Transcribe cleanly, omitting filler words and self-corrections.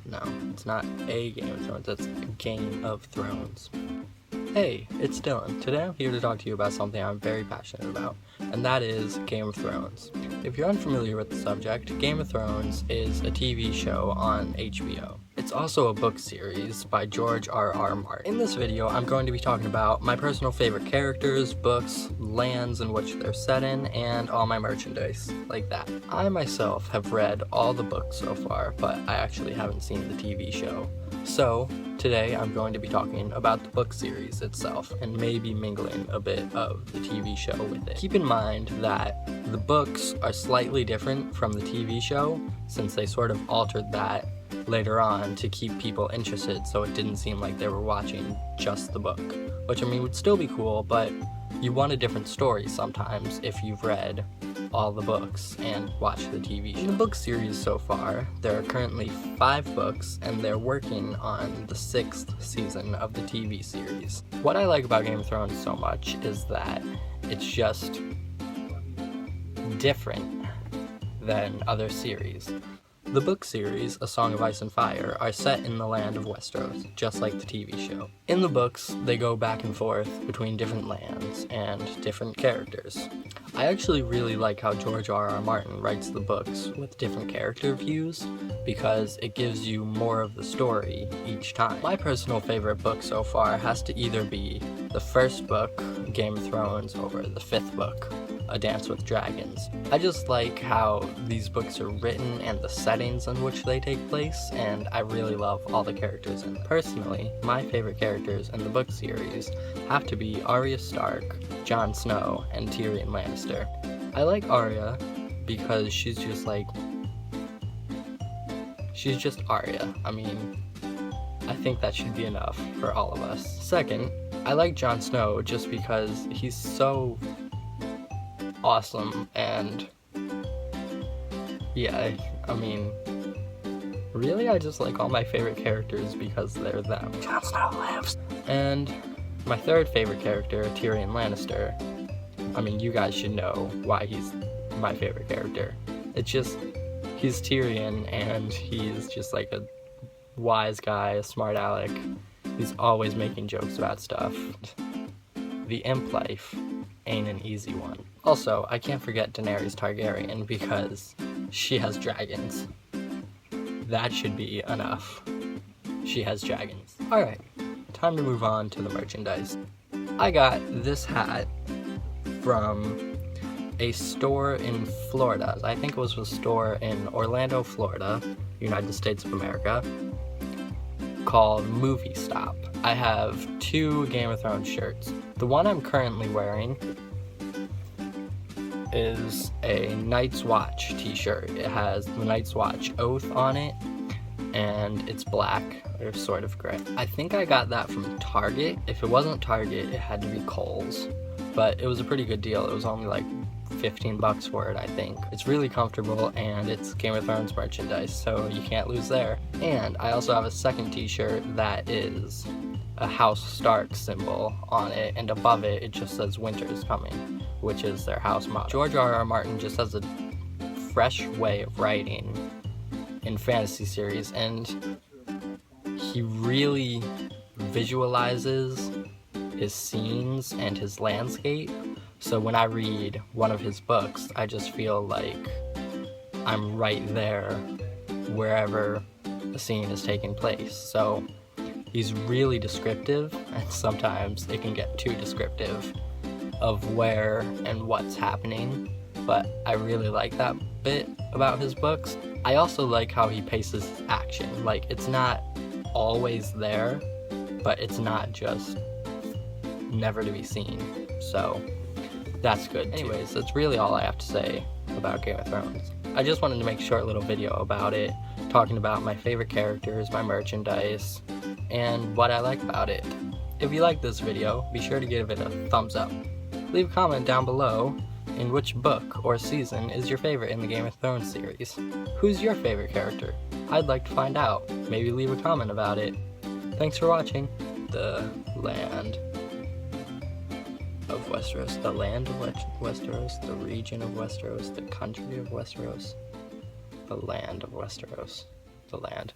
No, it's not a Game of Thrones, it's Game of Thrones. Hey, it's Dylan. Today I'm here to talk to you about something I'm very passionate about, and that is Game of Thrones. If you're unfamiliar with the subject, Game of Thrones is a TV show on HBO. It's also a book series by George R.R. Martin. In this video, I'm going to be talking about my personal favorite characters, books, lands in which they're set in, and all my merchandise, like that. I myself have read all the books so far, but I actually haven't seen the TV show. So, today I'm going to be talking about the book series itself, and maybe mingling a bit of the TV show with it. Keep in mind that the books are slightly different from the TV show, since they sort of altered that later on to keep people interested, so it didn't seem like they were watching just the book. Which, I mean, would still be cool, but you want a different story sometimes if you've read all the books and watched the TV show. In the book series so far, there are currently 5 books, and they're working on the 6th season of the TV series. What I like about Game of Thrones so much is that it's just different than other series. The book series, A Song of Ice and Fire, are set in the land of Westeros, just like the TV show. In the books, they go back and forth between different lands and different characters. I actually really like how George R.R. Martin writes the books with different character views, because it gives you more of the story each time. My personal favorite book so far has to either be the first book, Game of Thrones, or the 5th book, A Dance with Dragons. I just like how these books are written and the settings in which they take place, and I really love all the characters in them. Personally, my favorite characters in the book series have to be Arya Stark, Jon Snow, and Tyrion Lannister. I like Arya because she's just Arya. I mean, I think that should be enough for all of us. Second, I like Jon Snow just because he's so awesome, and yeah, I mean, really, I just like all my favorite characters because they're them. Jon Snow lives. And my third favorite character, Tyrion Lannister, I mean, you guys should know why he's my favorite character. It's just, he's Tyrion, and he's just like a wise guy, a smart aleck. He's always making jokes about stuff. The imp life ain't an easy one. Also, I can't forget Daenerys Targaryen because she has dragons. That should be enough. She has dragons. Alright, time to move on to the merchandise. I got this hat from a store in Florida. I think it was a store in Orlando, Florida, United States of America, called Movie Stop. I have 2 Game of Thrones shirts. The one I'm currently wearing is a Night's Watch t-shirt. It has the Night's Watch oath on it, and it's black, or sort of gray. I think I got that from Target. If it wasn't Target, it had to be Kohl's, but it was a pretty good deal. It was only like 15 bucks for it, I think. It's really comfortable, and it's Game of Thrones merchandise, so you can't lose there. And I also have a second t-shirt that is a House Stark symbol on it, and above it, it just says Winter is Coming, which is their house motto. George R.R. Martin just has a fresh way of writing in fantasy series, and he really visualizes his scenes and his landscape. So when I read one of his books, I just feel like I'm right there wherever the scene is taking place. So he's really descriptive, and sometimes it can get too descriptive of where and what's happening, but I really like that bit about his books. I also like how he paces his action. Like, it's not always there, but it's not just never to be seen. So that's good too. Anyways, that's really all I have to say about Game of Thrones. I just wanted to make a short little video about it, talking about my favorite characters, my merchandise, and what I like about it. If you like this video, be sure to give it a thumbs up. Leave a comment down below in which book or season is your favorite in the Game of Thrones series. Who's your favorite character? I'd like to find out. Maybe leave a comment about it. Thanks for watching. The land of Westeros, the land of Westeros, the region of Westeros, the country of Westeros, the land of Westeros, the land.